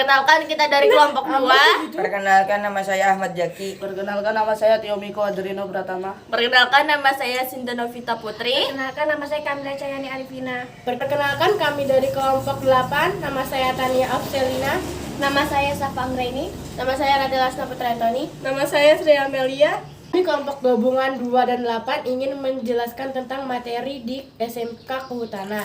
Perkenalkan, kita dari kelompok 2. Perkenalkan, nama saya Ahmad Jaki. Perkenalkan, nama saya Tio Miko Adrino Pratama. Perkenalkan, nama saya Sinta Novita Putri. Perkenalkan, nama saya Kamila Cayani Arifina. Perkenalkan, kami dari kelompok 8. Nama saya Tania Afselina. Nama saya Safa Anggraini. Nama saya Radela Putra Antoni. Nama saya Sri Amelia. Kami kelompok gabungan 2 dan 8 ingin menjelaskan tentang materi di SMK Kehutanan.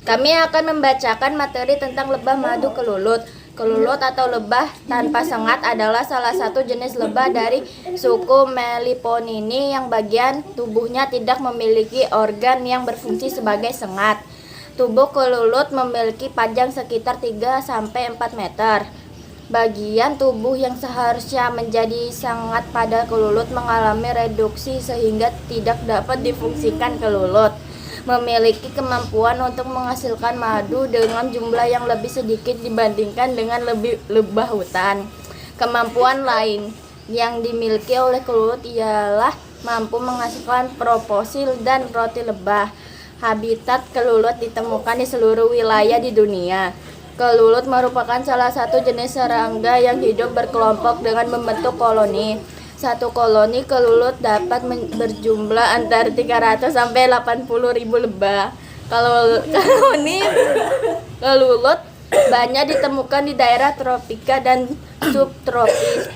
Kami akan membacakan materi tentang lebah madu kelulut. Kelulut atau lebah tanpa sengat adalah salah satu jenis lebah dari suku Meliponini yang bagian tubuhnya tidak memiliki organ yang berfungsi sebagai sengat. Tubuh kelulut memiliki panjang sekitar 3-4 meter. Bagian tubuh yang seharusnya menjadi sangat pada kelulut mengalami reduksi sehingga tidak dapat difungsikan kelulut. Memiliki kemampuan untuk menghasilkan madu dengan jumlah yang lebih sedikit dibandingkan dengan lebah hutan. Kemampuan lain yang dimiliki oleh kelulut ialah mampu menghasilkan proposil dan roti lebah. Habitat kelulut ditemukan di seluruh wilayah di dunia. Kelulut merupakan salah satu jenis serangga yang hidup berkelompok dengan membentuk koloni. Satu koloni kelulut dapat berjumlah antara 300 sampai 80 ribu lebah. Koloni kelulut banyak ditemukan di daerah tropika dan subtropis,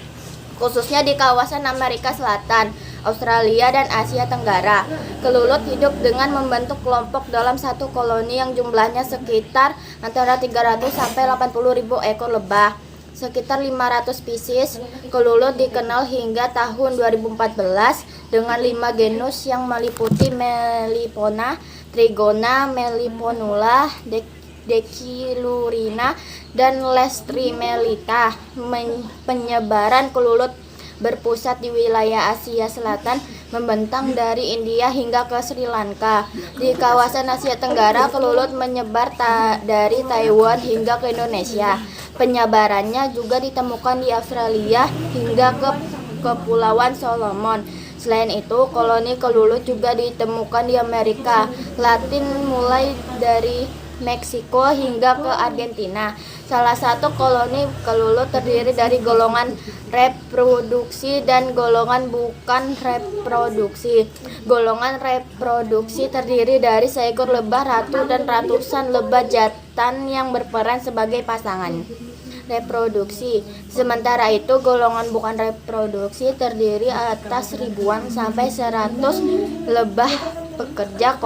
khususnya di kawasan Amerika Selatan, Australia, dan Asia Tenggara. Kelulut hidup dengan membentuk kelompok dalam satu koloni yang jumlahnya sekitar antara 300 sampai 80 ribu ekor lebah. Sekitar 500 spesies kelulut dikenal hingga tahun 2014 dengan 5 genus yang meliputi Melipona, Trigona, Meliponula, Decilurina, dan Lestrimelita. Penyebaran kelulut berpusat di wilayah Asia Selatan, membentang dari India hingga ke Sri Lanka. Di kawasan Asia Tenggara, kelulut menyebar dari Taiwan hingga ke Indonesia. Penyebarannya juga ditemukan di Australia hingga ke Kepulauan Solomon. Selain itu, koloni kelulut juga ditemukan di Amerika Latin mulai dari Meksiko hingga ke Argentina. Salah satu koloni kelulut terdiri dari golongan reproduksi dan golongan bukan reproduksi. Golongan reproduksi terdiri dari seekor lebah ratu dan ratusan lebah jantan yang berperan sebagai pasangan reproduksi. Sementara itu, golongan bukan reproduksi terdiri atas ribuan sampai 100 lebah pekerja.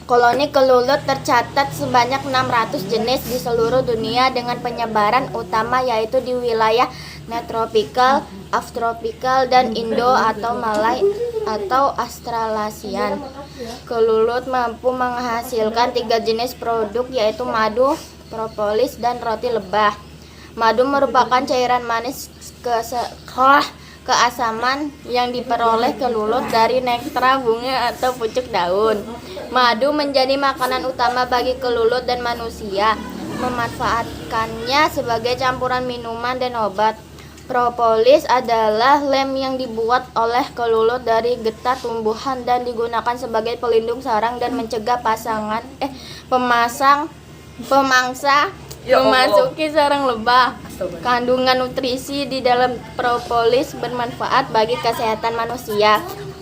Koloni kelulut tercatat sebanyak 600 jenis di seluruh dunia dengan penyebaran utama yaitu di wilayah neotropikal, subtropikal, dan Indo atau Malay atau Australasian. Kelulut mampu menghasilkan 3 jenis produk yaitu madu, propolis, dan roti lebah. Madu merupakan cairan manis keasaman yang diperoleh kelulut dari nektar bunga atau pucuk daun. Madu menjadi makanan utama bagi kelulut dan manusia, memanfaatkannya sebagai campuran minuman dan obat. Propolis adalah lem yang dibuat oleh kelulut dari getah tumbuhan dan digunakan sebagai pelindung sarang dan mencegah pemangsa memasuki sarang lebah. Kandungan nutrisi di dalam propolis bermanfaat bagi kesehatan manusia.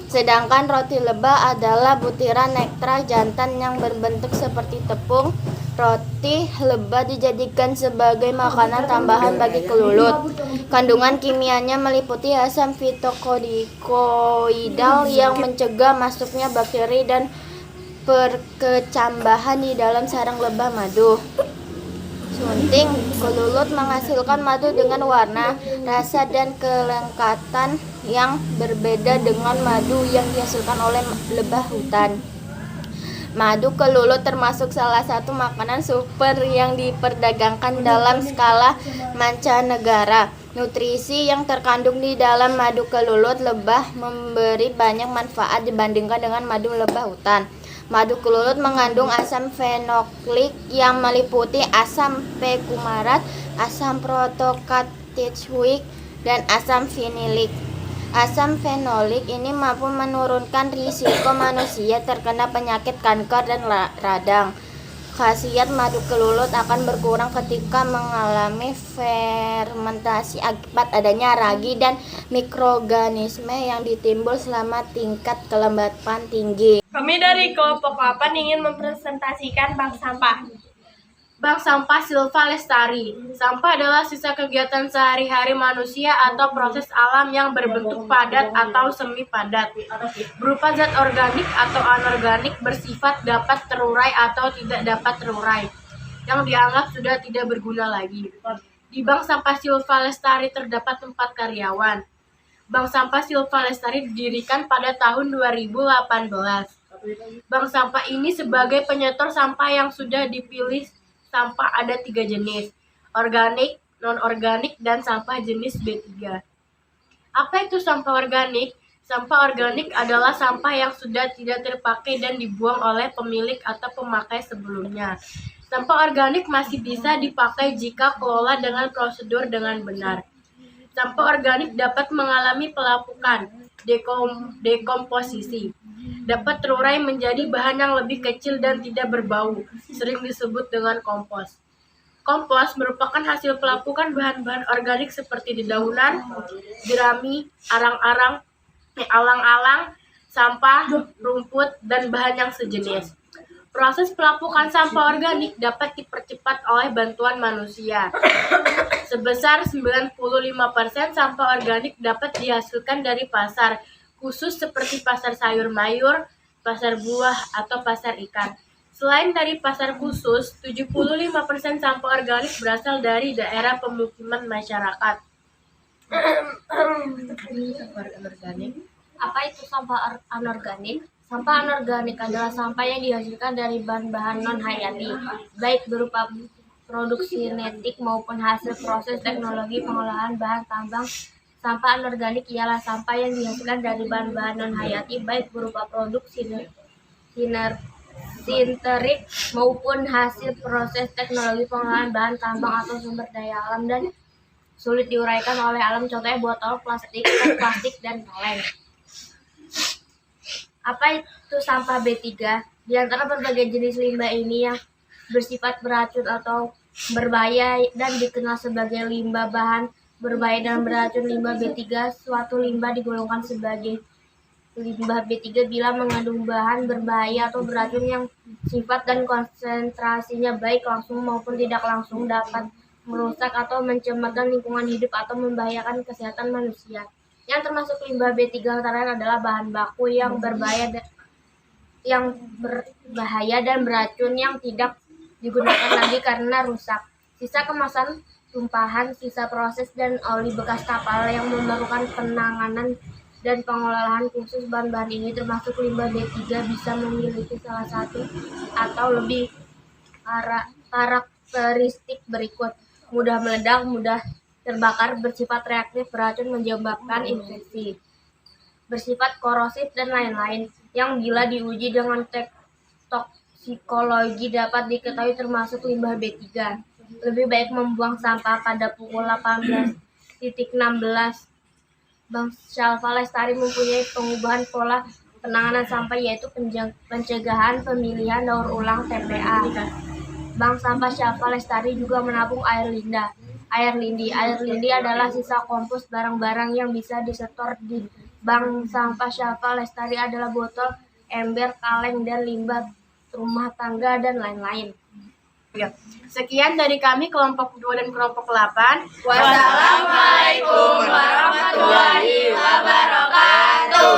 Sedangkan roti lebah adalah butiran nektar jantan yang berbentuk seperti tepung. Roti lebah dijadikan sebagai makanan tambahan bagi kelulut. Kandungan kimianya meliputi asam fitokodikoidal yang mencegah masuknya bakteri dan perkecambahan di dalam sarang lebah madu. Sunting, kelulut menghasilkan madu dengan warna, rasa, dan kelengkatan yang berbeda dengan madu yang dihasilkan oleh lebah hutan. Madu kelulut termasuk salah satu makanan super yang diperdagangkan dalam skala mancanegara. Nutrisi yang terkandung di dalam madu kelulut lebah memberi banyak manfaat dibandingkan dengan madu lebah hutan. Madu kelulut mengandung asam fenoklik yang meliputi asam pekumarat, asam protokaticoik, dan asam finilik. Asam fenolik ini mampu menurunkan risiko manusia terkena penyakit kanker dan radang. Khasiat madu kelulut akan berkurang ketika mengalami fermentasi akibat adanya ragi dan mikroorganisme yang ditimbul selama tingkat kelembapan tinggi. Kami dari kelompok 8 ingin mempresentasikan bank sampah. Bank sampah Silva Lestari. Sampah adalah sisa kegiatan sehari-hari manusia atau proses alam yang berbentuk padat atau semi padat, berupa zat organik atau anorganik bersifat dapat terurai atau tidak dapat terurai, yang dianggap sudah tidak berguna lagi. Di Bank Sampah Silva Lestari terdapat 4 karyawan. Bank Sampah Silva Lestari didirikan pada tahun 2018. Bank sampah ini sebagai penyetor sampah yang sudah dipilih. Sampah ada 3 jenis, organik, non-organik, dan sampah jenis B3. Apa itu sampah organik? Sampah organik adalah sampah yang sudah tidak terpakai dan dibuang oleh pemilik atau pemakai sebelumnya. Sampah organik masih bisa dipakai jika kelola dengan prosedur dengan benar. Sampah organik dapat mengalami pelapukan, dekomposisi, dapat terurai menjadi bahan yang lebih kecil dan tidak berbau, sering disebut dengan kompos. Kompos merupakan hasil pelapukan bahan-bahan organik seperti dedaunan, jerami, alang-alang, sampah, rumput, dan bahan yang sejenis. Proses pelapukan sampah organik dapat dipercepat oleh bantuan manusia. Sebesar 95% sampah organik dapat dihasilkan dari pasar, khusus seperti pasar sayur mayur, pasar buah, atau pasar ikan. Selain dari pasar khusus, 75% sampah organik berasal dari daerah pemukiman masyarakat. Apa itu sampah anorganik? Sampah anorganik adalah sampah yang dihasilkan dari bahan-bahan non-hayati, baik berupa produk sinetik maupun hasil proses teknologi pengolahan bahan tambang. Sampah anorganik ialah sampah yang dihasilkan dari bahan-bahan non-hayati, baik berupa produk sintetik maupun hasil proses teknologi pengolahan bahan tambang atau sumber daya alam dan sulit diuraikan oleh alam, contohnya botol plastik, dan kaleng. Apa itu sampah B3? Di antara berbagai jenis limbah ini yang bersifat beracun atau berbahaya dan dikenal sebagai limbah bahan berbahaya dan beracun limbah B3, suatu limbah digolongkan sebagai limbah B3 bila mengandung bahan berbahaya atau beracun yang sifat dan konsentrasinya baik langsung maupun tidak langsung dapat merusak atau mencemarkan lingkungan hidup atau membahayakan kesehatan manusia. Yang termasuk limbah B3 antara lain adalah bahan baku yang berbahaya dan beracun yang tidak digunakan lagi karena rusak, sisa kemasan, tumpahan, sisa proses, dan oli bekas kapal yang memerlukan penanganan dan pengolahan khusus. Bahan-bahan ini termasuk limbah B3 bisa memiliki salah satu atau lebih karakteristik berikut: mudah meledak, mudah terbakar, bersifat reaktif, beracun, menyebabkan infeksi, bersifat korosif, dan lain-lain, yang bila diuji dengan toksikologi dapat diketahui termasuk limbah B3. Lebih baik membuang sampah. Pada pukul 18.16, Bank Silva Lestari mempunyai pengubahan pola penanganan sampah, yaitu pencegahan pemilihan daur ulang TPA. Bank Sampah Silva Lestari juga menabung air lindi. Air lindi adalah sisa kompos barang-barang yang bisa disetor di Bank Sampah Silva Lestari adalah botol, ember, kaleng, dan limbah rumah tangga, dan lain-lain. Sekian dari kami kelompok 2 dan kelompok 8. Wassalam.